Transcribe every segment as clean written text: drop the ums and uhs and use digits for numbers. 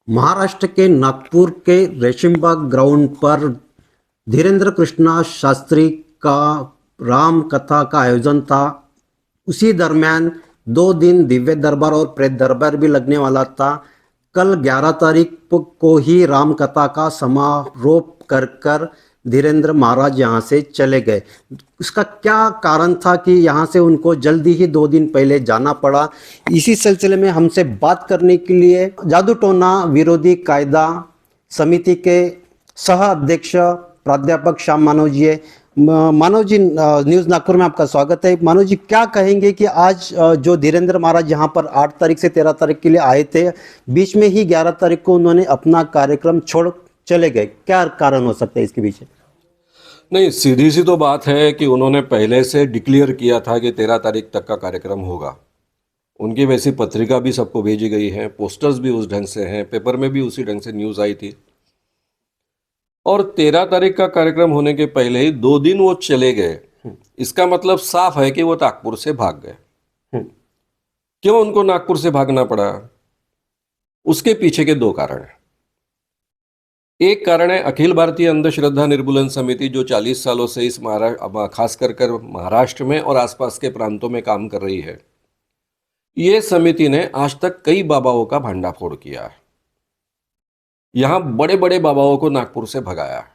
महाराष्ट्र के नागपुर के रेशिमबाग ग्राउंड पर धीरेन्द्र कृष्णा शास्त्री का राम कथा का आयोजन था। उसी दरमियान 2 दिन दिव्य दरबार और प्रेत दरबार भी लगने वाला था। कल 11 तारीख को ही राम कथा का समारोप कर धीरेन्द्र महाराज यहाँ से चले गए। उसका क्या कारण था कि यहाँ से उनको जल्दी ही 2 दिन पहले जाना पड़ा? इसी सिलसिले में हमसे बात करने के लिए जादूटोना विरोधी कायदा समिति के सह अध्यक्ष प्राध्यापक श्याम मानव जी है। मानव जी, न्यूज़ नागपुर में आपका स्वागत है। मानव जी, क्या कहेंगे कि आज जो धीरेन्द्र महाराज यहाँ पर 8 तारीख से 13 तारीख के लिए आए थे, बीच में ही 11 तारीख को उन्होंने अपना कार्यक्रम छोड़ चले गए, क्या कारण हो सकता है इसके पीछे? नहीं, सीधी सी तो बात है कि उन्होंने पहले से डिक्लेयर किया था कि 13 तारीख तक का कार्यक्रम होगा। उनकी वैसी पत्रिका भी सबको भेजी गई है, पोस्टर्स भी उस ढंग से हैं, पेपर में भी उसी ढंग से न्यूज़ आई थी। और 13 तारीख का कार्यक्रम होने के पहले ही 2 दिन वो चले गए। इसका मतलब साफ है कि वो नागपुर से भाग गए। क्यों उनको नागपुर से भागना पड़ा? उसके पीछे के 2 कारण हैं। एक कारण है अखिल भारतीय अंधश्रद्धा निर्मूलन समिति, जो 40 सालों से इस खास कर महाराष्ट्र में और आसपास के प्रांतों में काम कर रही है। ये समिति ने आज तक कई बाबाओं का भंडाफोड़ किया है। यहां बड़े बड़े बाबाओं को नागपुर से भगाया है।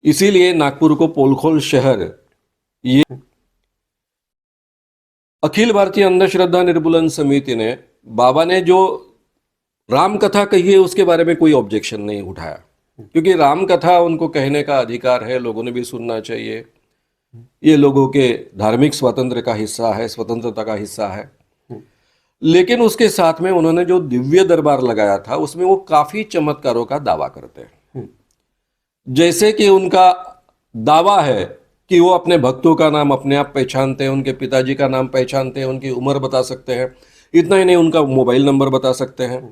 इसीलिए नागपुर को पोलखोल शहर, ये अखिल भारतीय अंधश्रद्धा निर्मूलन समिति ने, बाबा ने जो राम कथा कही है उसके बारे में कोई ऑब्जेक्शन नहीं उठाया, क्योंकि राम कथा उनको कहने का अधिकार है, लोगों ने भी सुनना चाहिए। ये लोगों के धार्मिक स्वातंत्र्य का हिस्सा है, स्वतंत्रता का हिस्सा है। लेकिन उसके साथ में उन्होंने जो दिव्य दरबार लगाया था उसमें वो काफी चमत्कारों का दावा करते हैं। जैसे कि उनका दावा है कि वो अपने भक्तों का नाम अपने आप पहचानते हैं, उनके पिताजी का नाम पहचानते हैं, उनकी उम्र बता सकते हैं। इतना ही नहीं, उनका मोबाइल नंबर बता सकते हैं।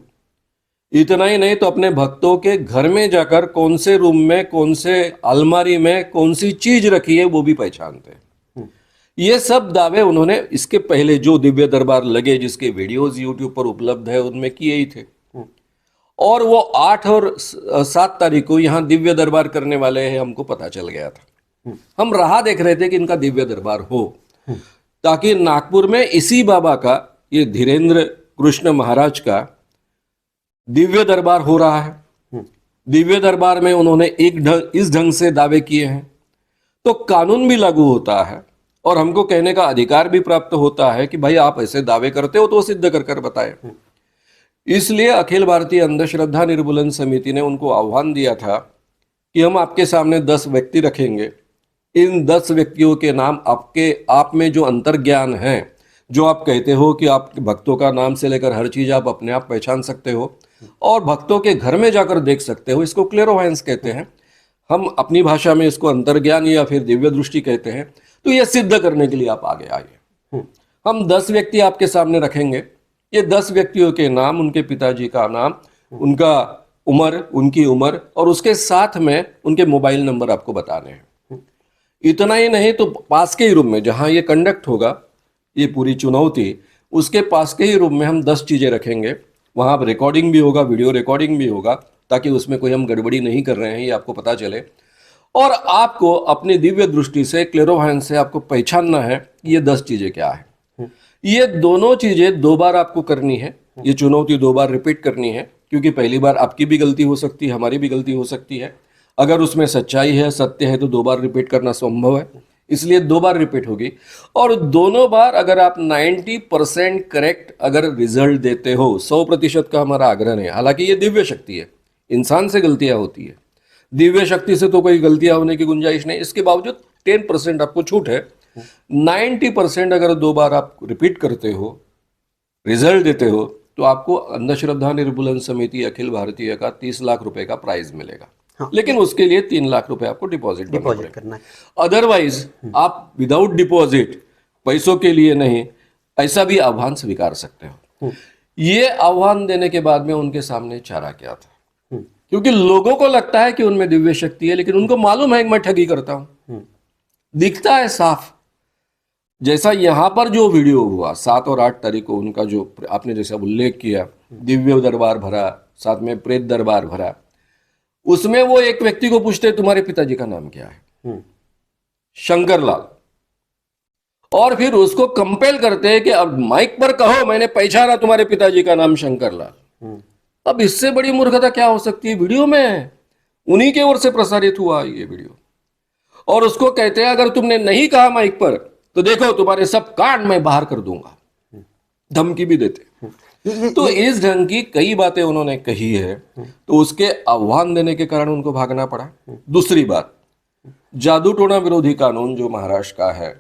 इतना ही नहीं तो अपने भक्तों के घर में जाकर कौन से रूम में, कौन से अलमारी में कौन सी चीज रखी है वो भी पहचानते हैं। ये सब दावे उन्होंने इसके पहले जो दिव्य दरबार लगे, जिसके वीडियोस यूट्यूब पर उपलब्ध है, उनमें किए ही थे। और वो 8 और 7 तारीख को यहाँ दिव्य दरबार करने वाले हैं, हमको पता चल गया था। हम राह देख रहे थे कि इनका दिव्य दरबार हो, ताकि नागपुर में इसी बाबा का, ये धीरेन्द्र कृष्ण महाराज का दिव्य दरबार हो रहा है। दिव्य दरबार में उन्होंने इस ढंग से दावे किए हैं तो कानून भी लागू होता है और हमको कहने का अधिकार भी प्राप्त होता है कि भाई आप ऐसे दावे करते हो तो सिद्ध कर बताए। इसलिए अखिल भारतीय अंधश्रद्धा निर्मूलन समिति ने उनको आह्वान दिया था कि हम आपके सामने 10 व्यक्ति रखेंगे। इन 10 व्यक्तियों के नाम आपके आप में जो अंतर्ज्ञान है, जो आप कहते हो कि आप भक्तों का नाम से लेकर हर चीज आप अपने आप पहचान सकते हो और भक्तों के घर में जाकर देख सकते हो, इसको क्लेरोवायंस कहते हैं। हम अपनी भाषा में इसको अंतर्ज्ञान या फिर दिव्य दृष्टि कहते हैं। तो यह सिद्ध करने के लिए आप आगे आइए। हम 10 व्यक्ति आपके सामने रखेंगे। ये 10 व्यक्तियों के नाम, उनके पिताजी का नाम, उनका उम्र, उनकी उम्र और उसके साथ में उनके मोबाइल नंबर आपको बताने हैं। इतना ही नहीं तो पास के ही रूम में जहां ये कंडक्ट होगा, ये पूरी चुनौती, उसके पास के ही रूम में हम 10 चीजें रखेंगे। वहां पर रिकॉर्डिंग भी होगा, वीडियो रिकॉर्डिंग भी होगा, ताकि उसमें कोई हम गड़बड़ी नहीं कर रहे हैं ये आपको पता चले। और आपको अपनी दिव्य दृष्टि से, क्लेरोवायंस से आपको पहचानना है कि ये 10 चीजें क्या है। ये दोनों चीजें 2 बार आपको करनी है। ये चुनौती 2 बार रिपीट करनी है, क्योंकि पहली बार आपकी भी गलती हो सकती है, हमारी भी गलती हो सकती है। अगर उसमें सच्चाई है, सत्य है, तो 2 बार रिपीट करना संभव है, इसलिए 2 बार रिपीट होगी। और दोनों बार अगर आप 90% करेक्ट अगर रिजल्ट देते हो, 100% का हमारा आग्रह है। हालांकि ये दिव्य शक्ति है, इंसान से गलतियां होती है, दिव्य शक्ति से तो कोई गलतियां होने की गुंजाइश नहीं। इसके बावजूद 10% आपको छूट है। 90% अगर 2 बार आप रिपीट करते हो, रिजल्ट देते हो, तो आपको अंधश्रद्धा निर्मूलन समिति अखिल भारतीय का 30 लाख रुपए का प्राइज मिलेगा। हाँ। लेकिन उसके लिए 3 लाख रुपए आपको डिपॉजिट करना है। अदरवाइज आप विदाउट डिपॉजिट, पैसों के लिए नहीं, ऐसा भी आह्वान स्वीकार सकते हो। ये आह्वान देने के बाद में उनके सामने चारा क्या था, क्योंकि लोगों को लगता है कि उनमें दिव्य शक्ति है, लेकिन उनको मालूम है कि मैं ठगी करता हूं। दिखता है साफ। जैसा यहां पर जो वीडियो हुआ 7 और 8 तारीख को, उनका जो आपने जैसा उल्लेख किया, दिव्य दरबार भरा, साथ में प्रेत दरबार भरा। उसमें वो एक व्यक्ति को पूछते तुम्हारे पिताजी का नाम क्या है, शंकरलाल, और फिर उसको कंपेल करते हैं कि अब माइक पर कहो मैंने पहचाना तुम्हारे पिताजी का नाम शंकरलाल। अब इससे बड़ी मूर्खता क्या हो सकती है? वीडियो में उन्हीं के ओर से प्रसारित हुआ ये वीडियो, और उसको कहते हैं अगर तुमने नहीं कहा माइक पर तो देखो तुम्हारे सब कान मैं बाहर कर दूंगा, धमकी भी देते। तो इस ढंग की कई बातें उन्होंने कही है, तो उसके आह्वान देने के कारण उनको भागना पड़ा। दूसरी बात, जादू टोना विरोधी कानून जो महाराष्ट्र का है,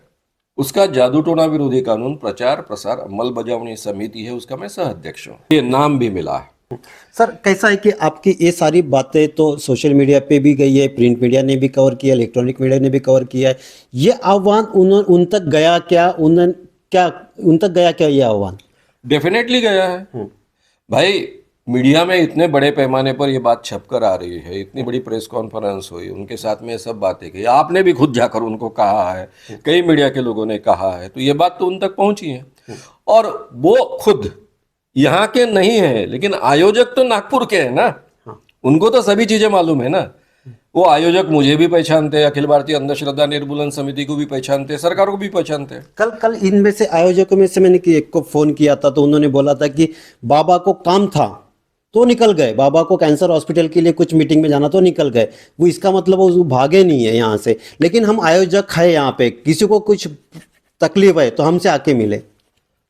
उसका जादू टोना विरोधी कानून प्रचार प्रसार अमल बजावनी समिति है, उसका मैं सह अध्यक्ष हूँ, ये नाम भी मिला है। सर कैसा है कि आपकी ये सारी बातें तो सोशल मीडिया पे भी गई है, प्रिंट मीडिया ने भी कवर किया, इलेक्ट्रॉनिक मीडिया ने भी कवर किया है। ये आह्वान उन तक गया क्या? उन तक गया क्या ये आह्वान? डेफिनेटली गया है भाई। मीडिया में इतने बड़े पैमाने पर ये बात छपकर आ रही है, इतनी बड़ी प्रेस कॉन्फ्रेंस हुई, उनके साथ में ये सब बातें की, आपने भी खुद जाकर उनको कहा है, कई मीडिया के लोगों ने कहा है, तो ये बात तो उन तक पहुंची है। और वो खुद यहाँ के नहीं है, लेकिन आयोजक तो नागपुर के हैं ना, उनको तो सभी चीजें मालूम है ना। वो आयोजक मुझे भी पहचानते हैं, अखिल भारतीय अंधश्रद्धा निर्मूलन समिति को भी पहचानते हैं, सरकार को भी पहचानते हैं। कल इनमें से आयोजकों में से मैंने एक को फोन किया था, तो उन्होंने बोला था कि बाबा को काम था तो निकल गए, बाबा को कैंसर हॉस्पिटल के लिए कुछ मीटिंग में जाना तो निकल गए। वो इसका मतलब वो भागे नहीं है यहाँ से, लेकिन हम आयोजक है यहाँ पे, किसी को कुछ तकलीफ है तो हमसे आके मिले।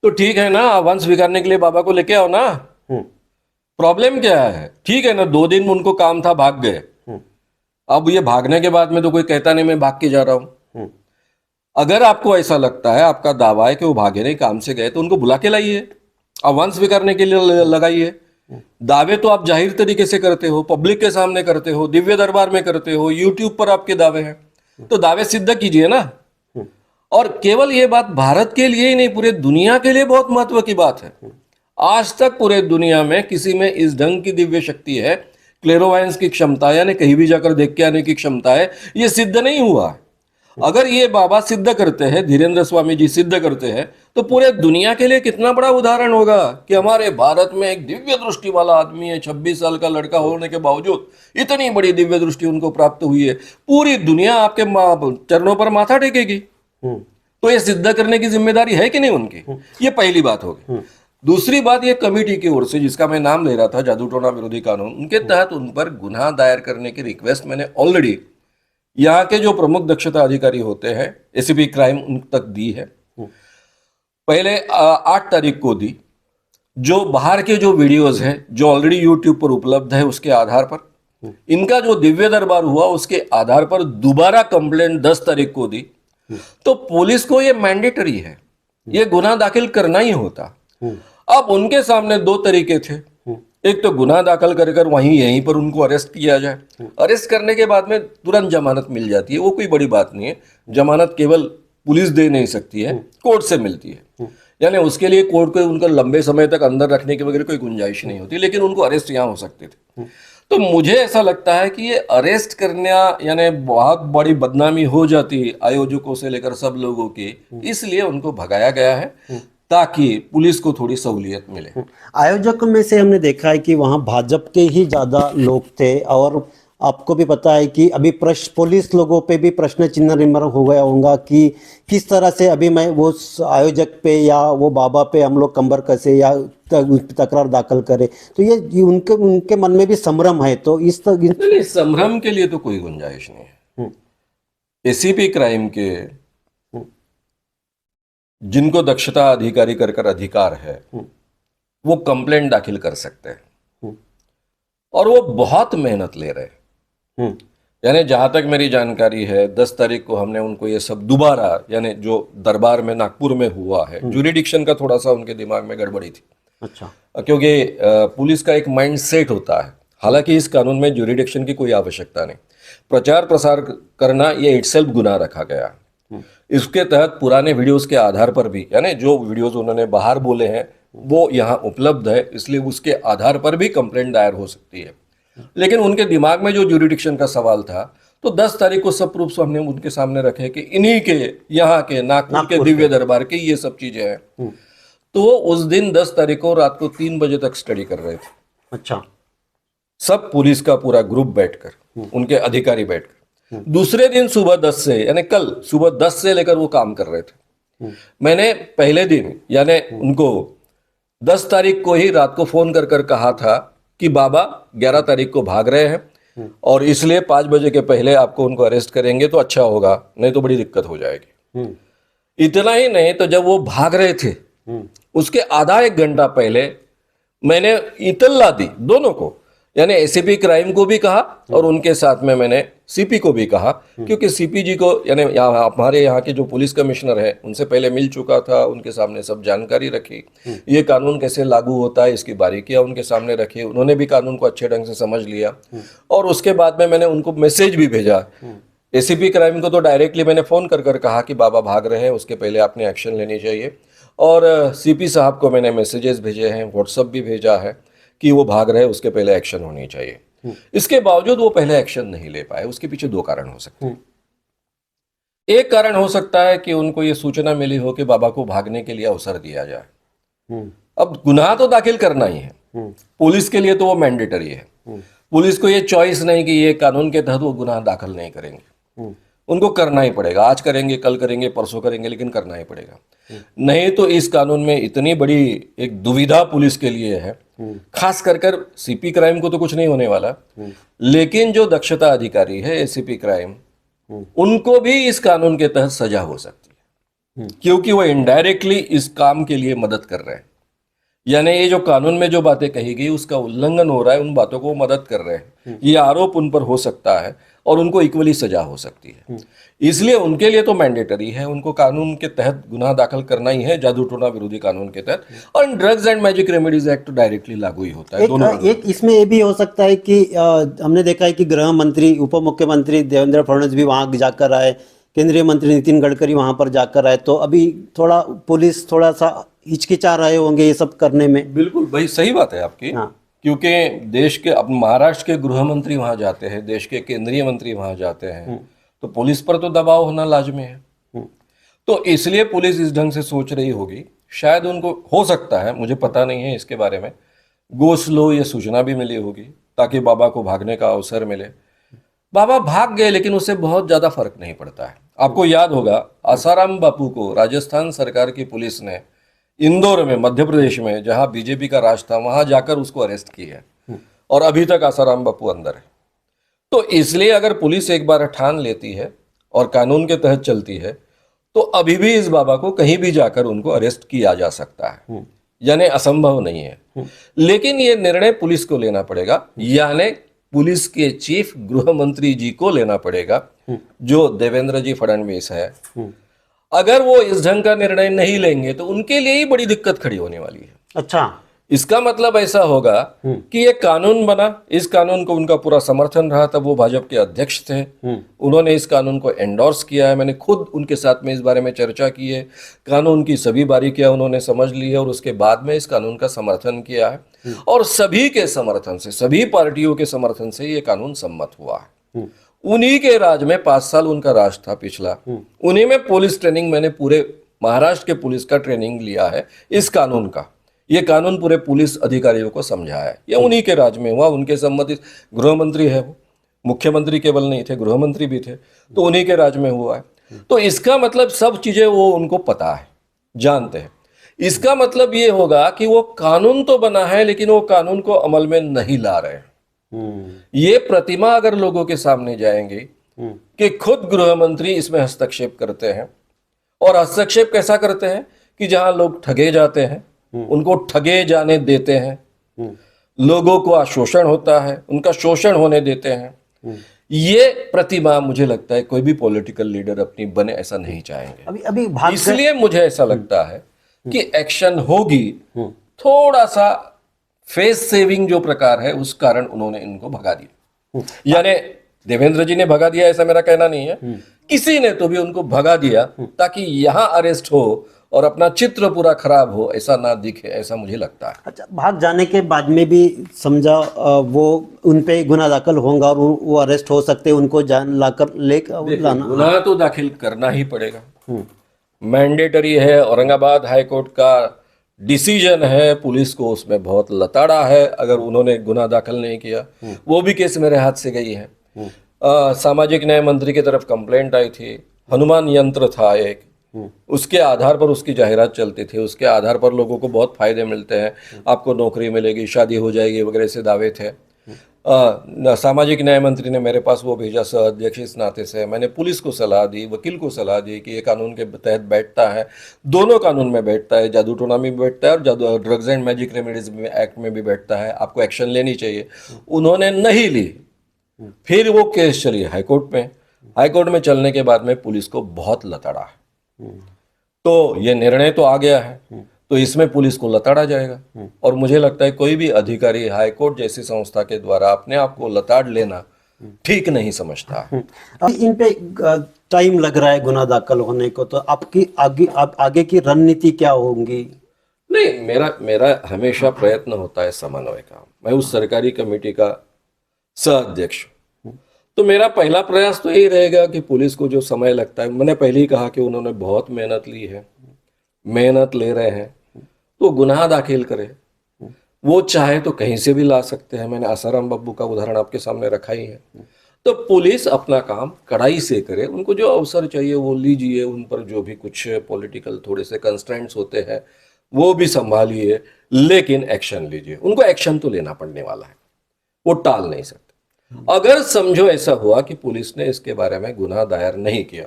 तो ठीक है ना, आह्वान स्वीकारने के लिए बाबा को लेके आओ ना, प्रॉब्लम क्या है? ठीक है ना, 2 दिन उनको काम था, भाग गए। अब ये भागने के बाद में तो कोई कहता नहीं मैं भाग के जा रहा हूं। अगर आपको ऐसा लगता है, आपका दावा है कि वो भागे नहीं, काम से गए, तो उनको बुला के लाइए, आह्वान स्वीकारने के लिए लगाइए। दावे तो आप जाहिर तरीके से करते हो, पब्लिक के सामने करते हो, दिव्य दरबार में करते हो, यूट्यूब पर आपके दावे हैं, तो दावे सिद्ध कीजिए ना। और केवल ये बात भारत के लिए ही नहीं, पूरे दुनिया के लिए बहुत महत्व की बात है। आज तक पूरे दुनिया में किसी में इस ढंग की दिव्य शक्ति है, क्लेरोवायंस की क्षमता, यानी कहीं भी जाकर देख के आने की क्षमता है, ये सिद्ध नहीं हुआ है। अगर ये बाबा सिद्ध करते हैं, धीरेन्द्र स्वामी जी सिद्ध करते हैं, तो पूरे दुनिया के लिए कितना बड़ा उदाहरण होगा कि हमारे भारत में एक दिव्य दृष्टि वाला आदमी है, 26 साल का लड़का होने के बावजूद इतनी बड़ी दिव्य दृष्टि उनको प्राप्त हुई है। पूरी दुनिया आपके चरणों पर माथा टेकेगी। तो ये सिद्ध करने की जिम्मेदारी है कि नहीं उनकी? ये पहली बात होगी। दूसरी बात, ये कमेटी की ओर से, जिसका मैं नाम ले रहा था, जादू टोना विरोधी कानून, उनके तहत उन पर गुनाह दायर करने की रिक्वेस्ट मैंने ऑलरेडी यहाँ के जो प्रमुख दक्षता अधिकारी होते हैं, एसीपी क्राइम, उन तक दी है। पहले 8 तारीख को दी। जो बाहर के जो वीडियोस हैं जो ऑलरेडी यूट्यूब पर उपलब्ध है, उसके आधार पर, इनका जो दिव्य दरबार हुआ उसके आधार पर दोबारा कंप्लेंट 10 तारीख को दी। तो पुलिस को ये मैंडेटरी है, ये गुनाह दाखिल करना ही होता। अब उनके सामने 2 तरीके थे। एक तो गुनाह दाखिल कर वहीं यहीं पर उनको अरेस्ट किया जाए, अरेस्ट करने के बाद में तुरंत जमानत मिल जाती है, वो कोई बड़ी बात नहीं है। जमानत केवल पुलिस दे नहीं सकती है, कोर्ट से मिलती है, यानी उसके लिए कोर्ट को उनको लंबे समय तक अंदर रखने की वगैरह कोई गुंजाइश नहीं होती, लेकिन उनको अरेस्ट यहाँ हो सकते थे। तो मुझे ऐसा लगता है कि ये अरेस्ट करना यानी बहुत बड़ी बदनामी हो जाती आयोजकों से लेकर सब लोगों की, इसलिए उनको भगाया गया है ताकि पुलिस को थोड़ी सहूलियत मिले। आयोजकों में से हमने देखा है कि वहाँ भाजपा के ही ज़्यादा लोग थे, और आपको भी पता है कि अभी पुलिस लोगों पे भी प्रश्न चिन्ह निर्भर हो गया होगा कि किस तरह से अभी मैं वो आयोजक पे या वो बाबा पे हम लोग कंबर कसे या तकरार दाखिल करें। तो ये उनके मन में भी संभ्रम है। तो इस नहीं, संभ्रम के लिए तो कोई गुंजाइश नहीं है। एसीपी क्राइम के जिनको दक्षता अधिकारी कर अधिकार है, वो कंप्लेंट दाखिल कर सकते हैं, और वो बहुत मेहनत ले रहे हैं। यानी जहां तक मेरी जानकारी है, 10 तारीख को हमने उनको ये सब दोबारा, यानी जो दरबार में नागपुर में हुआ है, ज्यूरिडिक्शन का थोड़ा सा उनके दिमाग में गड़बड़ी थी। अच्छा, क्योंकि पुलिस का एक माइंड सेट होता है, हालांकि इस कानून में ज्यूरिडिक्शन की कोई आवश्यकता नहीं, प्रचार प्रसार करना ये इटसेल्फ गुनाह रखा गया। इसके तहत पुराने वीडियोस के आधार पर भी, यानी जो वीडियोस उन्होंने बाहर बोले हैं वो यहाँ उपलब्ध है, इसलिए उसके आधार पर भी कंप्लेंट दायर हो सकती है। लेकिन उनके दिमाग में जो ज्यूरिडिक्शन का सवाल था, तो 10 तारीख को सब प्रूफ हमने उनके सामने रखे कि इन्हीं के यहाँ के नागपुर के दिव्य दरबार की ये सब चीजें हैं। तो वो उस दिन 10 तारीख को रात को 3 बजे तक स्टडी कर रहे थे, अच्छा। सब पुलिस का पूरा ग्रुप बैठकर, उनके अधिकारी बैठकर। दूसरे दिन सुबह 10 से, यानी कल सुबह 10 से लेकर वो काम कर रहे थे। मैंने पहले दिन यानी उनको 10 तारीख को ही रात को फोन कर कर कहा था कि बाबा 11 तारीख को भाग रहे हैं और इसलिए 5 बजे के पहले आपको उनको अरेस्ट करेंगे तो अच्छा होगा, नहीं तो बड़ी दिक्कत हो जाएगी। इतना ही नहीं, तो जब वो भाग रहे थे उसके आधा एक घंटा पहले मैंने इतला दी दोनों को, यानी एसीपी क्राइम को भी कहा और उनके साथ में मैंने सीपी को भी कहा, क्योंकि सीपी जी को यानी यहाँ हमारे यहाँ के जो पुलिस कमिश्नर है उनसे पहले मिल चुका था, उनके सामने सब जानकारी रखी, ये कानून कैसे लागू होता है इसकी बारीकियां उनके सामने रखी, उन्होंने भी कानून को अच्छे ढंग से समझ लिया। और उसके बाद में मैंने उनको मैसेज भी भेजा। एसीपी क्राइम को तो डायरेक्टली मैंने फोन कर कर कहा कि बाबा भाग रहे हैं, उसके पहले आपने एक्शन लेनी चाहिए। और सीपी साहब को मैंने मैसेजेस भेजे हैं, व्हाट्सएप भी भेजा है कि वो भाग रहे हैं, उसके पहले एक्शन होनी चाहिए। इसके बावजूद वो पहले एक्शन नहीं ले पाए। उसके पीछे दो कारण हो सकते हैं। एक कारण हो सकता है कि उनको ये सूचना मिली हो कि बाबा को भागने के लिए अवसर दिया जाए। अब गुनाह तो दाखिल करना ही है, पुलिस के लिए तो वो मैंडेटरी है। पुलिस को ये चॉइस नहीं कि ये कानून के तहत वो गुनाह दाखिल नहीं करेंगे, उनको करना ही पड़ेगा। आज करेंगे, कल करेंगे, परसों करेंगे, लेकिन करना ही पड़ेगा। नहीं तो इस कानून में इतनी बड़ी एक दुविधा पुलिस के लिए है, खास कर सीपी क्राइम को तो कुछ नहीं होने वाला, लेकिन जो दक्षता अधिकारी है एसीपी क्राइम, उनको भी इस कानून के तहत सजा हो सकती है, क्योंकि वो इनडायरेक्टली इस काम के लिए मदद कर रहे हैं। यानी ये जो कानून में जो बातें कही गई उसका उल्लंघन हो रहा है, उन बातों को वो मदद कर रहे हैं, ये आरोप उन पर हो सकता है और उनको इक्वली सजा हो सकती है। इसलिए उनके लिए तो मैंडेटरी है, उनको कानून के तहत गुनाह दाखिल करना ही है, जादू टोना विरोधी कानून के तहत। और इन drugs and magic remedies act तो डायरेक्टली लागू ही होता है। एक इसमें ये भी हो सकता है कि हमने देखा है कि गृह मंत्री, उप मुख्यमंत्री देवेंद्र फडणवीस भी वहां जाकर आए, केंद्रीय मंत्री नितिन गडकरी वहां पर जाकर आए, तो अभी थोड़ा पुलिस थोड़ा सा हिचकिचा रहे होंगे ये सब करने में। बिल्कुल भाई, सही बात है आपकी। हाँ। क्योंकि देश के, अब महाराष्ट्र के गृह मंत्री वहां जाते हैं, देश के केंद्रीय मंत्री वहां जाते हैं, तो पुलिस पर तो दबाव होना लाजमी है। तो इसलिए पुलिस इस ढंग से सोच रही होगी, शायद उनको हो सकता है, मुझे पता नहीं है इसके बारे में, गो स्लो ये सूचना भी मिली होगी ताकि बाबा को भागने का अवसर मिले। बाबा भाग गए, लेकिन उससे बहुत ज्यादा फर्क नहीं पड़ता है। आपको याद होगा आसाराम बापू को राजस्थान सरकार की पुलिस ने इंदौर में, मध्य प्रदेश में, जहां बीजेपी का राज था, वहां जाकर उसको अरेस्ट किया है और अभी तक आसाराम बापू अंदर है। तो इसलिए अगर पुलिस एक बार ठान लेती है और कानून के तहत चलती है तो अभी भी इस बाबा को कहीं भी जाकर उनको अरेस्ट किया जा सकता है, यानी असंभव नहीं है। लेकिन ये निर्णय पुलिस को लेना पड़ेगा, यानी पुलिस के चीफ गृह मंत्री जी को लेना पड़ेगा, जो देवेंद्र जी फडणवीस है। अगर वो इस ढंग का निर्णय नहीं लेंगे तो उनके लिए ही बड़ी दिक्कत खड़ी होने वाली है। अच्छा, इसका मतलब ऐसा होगा कि ये कानून बना, इस कानून को उनका पूरा समर्थन रहा, तब वो भाजपा के अध्यक्ष थे, उन्होंने इस कानून को एंडोर्स किया है, मैंने खुद उनके साथ में इस बारे में चर्चा की है, कानून की सभी बारीकियां उन्होंने समझ ली है और उसके बाद में इस कानून का समर्थन किया है और सभी के समर्थन से, सभी पार्टियों के समर्थन से ये कानून सम्मत हुआ है। उन्हीं के राज में 5 साल उनका राज था पिछला, उन्हीं में पुलिस ट्रेनिंग, मैंने पूरे महाराष्ट्र के पुलिस का ट्रेनिंग लिया है इस कानून का। ये कानून पूरे पुलिस अधिकारियों को समझाया है, ये उन्हीं के राज में हुआ, उनके संबंधित गृह मंत्री है वो, मुख्यमंत्री केवल नहीं थे, गृह मंत्री भी थे, तो उन्हीं के राज में हुआ है। तो इसका मतलब सब चीजें वो उनको पता है, जानते हैं। इसका मतलब ये होगा कि वो कानून तो बना है लेकिन वो कानून को अमल में नहीं ला रहे। ये प्रतिमा अगर लोगों के सामने जाएंगी कि खुद गृह मंत्री इसमें हस्तक्षेप करते हैं, और हस्तक्षेप कैसा करते हैं कि जहां लोग ठगे जाते हैं उनको ठगे जाने देते हैं, लोगों को आशोषण होता है उनका शोषण होने देते हैं, ये प्रतिमा मुझे लगता है कोई भी पॉलिटिकल लीडर अपनी बने ऐसा नहीं चाहेंगे। अभी इसलिए मुझे ऐसा लगता है कि एक्शन होगी, थोड़ा सा फेस सेविंग जो प्रकार है उस कारण उन्होंने इनको भगा दिया। यानी देवेंद्र जी ने भगा दिया ऐसा मेरा कहना नहीं है, किसी ने तो भी उनको भगा दिया ताकि यहां अरेस्ट हो और अपना चित्र पूरा खराब हो, ऐसा ना दिखे, ऐसा मुझे लगता है। अच्छा, भाग जाने के बाद में भी समझा वो उन पे गुनाह दाखिल होगा और वो अरेस्ट हो सकते हैं, उनको जान लाकर लेकर लाना, गुनाह तो दाखिल करना ही पड़ेगा, मैंडेटरी है। औरंगाबाद हाईकोर्ट का डिसीजन है पुलिस को उसमें बहुत लताड़ा है अगर उन्होंने गुनाह दाखिल नहीं किया। वो भी केस मेरे हाथ से गई है। सामाजिक न्याय मंत्री की तरफ कंप्लेंट आई थी, हनुमान यंत्र था एक, उसके आधार पर उसकी जाहिरात चलती थी, उसके आधार पर लोगों को बहुत फायदे मिलते हैं, आपको नौकरी मिलेगी, शादी हो जाएगी वगैरह से दावे थे। सामाजिक न्याय मंत्री ने मेरे पास वो भेजा सह अध्यक्ष इस नाते से मैंने पुलिस को सलाह दी, वकील को सलाह दी कि ये कानून के तहत बैठता है, दोनों कानून में बैठता है, जादू टोना में भी बैठता है और जादू drugs and magic remedies act में भी बैठता है, आपको एक्शन लेनी चाहिए। उन्होंने नहीं ली। फिर वो केस चली हाईकोर्ट में। हाईकोर्ट में चलने के बाद में पुलिस को बहुत लताड़ा है। तो ये निर्णय तो आ गया है, तो इसमें पुलिस को लताड़ा जाएगा। और मुझे लगता है कोई भी अधिकारी हाईकोर्ट जैसी संस्था के द्वारा अपने आप को लताड़ लेना ठीक नहीं समझता है। इन पे टाइम लग रहा है गुनाह दाखिल होने को, तो आपकी आगे की रणनीति क्या होगी? नहीं, मेरा हमेशा प्रयत्न होता है समन्वय का। मैं उस सरकारी कमेटी का सह अध्यक्ष हूं। तो मेरा पहला प्रयास तो यही रहेगा कि पुलिस को जो समय लगता है, मैंने पहले ही कहा कि उन्होंने बहुत मेहनत ली है, मेहनत ले रहे हैं, तो गुनाह दाखिल करे। वो चाहे तो कहीं से भी ला सकते हैं, मैंने आसाराम बाबू का उदाहरण आपके सामने रखा ही है। तो पुलिस अपना काम कड़ाई से करे, उनको जो अवसर चाहिए वो लीजिए, उन पर जो भी कुछ पॉलिटिकल थोड़े से कंस्ट्रेंट्स होते हैं वो भी संभालिए, लेकिन एक्शन लीजिए। उनको एक्शन तो लेना पड़ने वाला है, वो टाल नहीं सकते। अगर समझो ऐसा हुआ कि पुलिस ने इसके बारे में गुनाह दायर नहीं किया,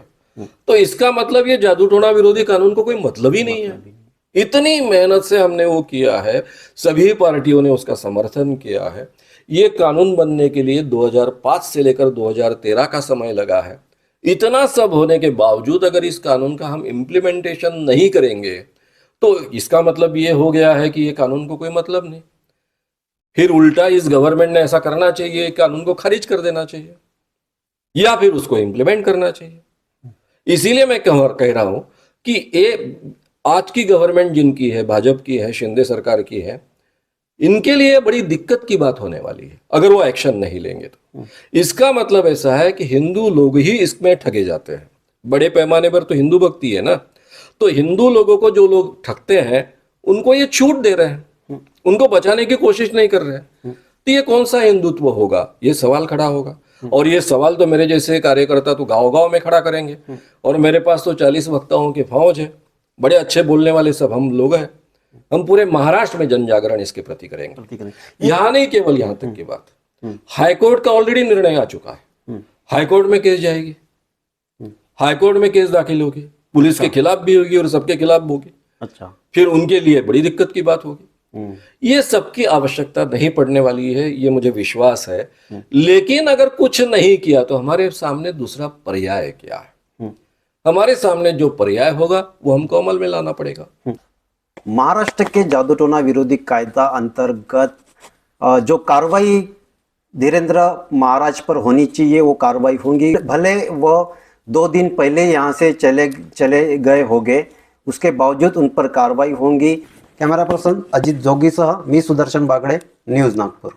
तो इसका मतलब ये जादू टोना विरोधी कानून को कोई मतलब ही नहीं है। इतनी मेहनत से हमने वो किया है, सभी पार्टियों ने उसका समर्थन किया है। ये कानून बनने के लिए 2005 से लेकर 2013 का समय लगा है। इतना सब होने के बावजूद अगर इस कानून का हम इम्प्लीमेंटेशन नहीं करेंगे तो इसका मतलब ये हो गया है कि ये कानून को कोई मतलब नहीं। फिर उल्टा इस गवर्नमेंट ने ऐसा करना चाहिए, कानून को खारिज कर देना चाहिए या फिर उसको इम्प्लीमेंट करना चाहिए। इसीलिए मैं कह रहा हूं कि आज की गवर्नमेंट जिनकी है, भाजपा की है, शिंदे सरकार की है, इनके लिए बड़ी दिक्कत की बात होने वाली है अगर वो एक्शन नहीं लेंगे तो। इसका मतलब ऐसा है कि हिंदू लोग ही इसमें ठगे जाते हैं। बड़े पैमाने पर तो हिंदू भक्ति है ना, तो हिंदू लोगों को जो लोग ठगते हैं उनको ये छूट दे रहे हैं, उनको बचाने की कोशिश नहीं कर रहे हैं। तो ये कौन सा हिंदुत्व होगा? ये सवाल खड़ा होगा। और ये सवाल तो मेरे जैसे कार्यकर्ता तो गांव गांव में खड़ा करेंगे। और मेरे पास तो 40 वक्ताओं की फौज है, बड़े अच्छे बोलने वाले सब हम लोग हैं। हम पूरे महाराष्ट्र में जन जागरण इसके प्रति करेंगे। यहाँ नहीं केवल यहाँ तक की बात, हाईकोर्ट का ऑलरेडी निर्णय आ चुका है, हाईकोर्ट में केस जाएगी, हाईकोर्ट में केस दाखिल होगी, पुलिस के खिलाफ भी होगी और सबके खिलाफ होगी। अच्छा, फिर उनके लिए बड़ी दिक्कत की बात होगी। ये सबकी आवश्यकता नहीं पड़ने वाली है, ये मुझे विश्वास है। लेकिन अगर कुछ नहीं किया तो हमारे सामने दूसरा पर्याय क्या है? हमारे सामने जो पर्याय होगा वो हमको अमल में लाना पड़ेगा। महाराष्ट्र के जादू टोना विरोधी कायदा अंतर्गत जो कार्रवाई धीरेन्द्र महाराज पर होनी चाहिए वो कार्रवाई होंगी। भले वो 2 दिन पहले यहाँ से चले गए होंगे, उसके बावजूद उन पर कार्रवाई होंगी। कैमरा पर्सन अजित जोगी सह मी सुदर्शन बागडे, न्यूज नागपूर।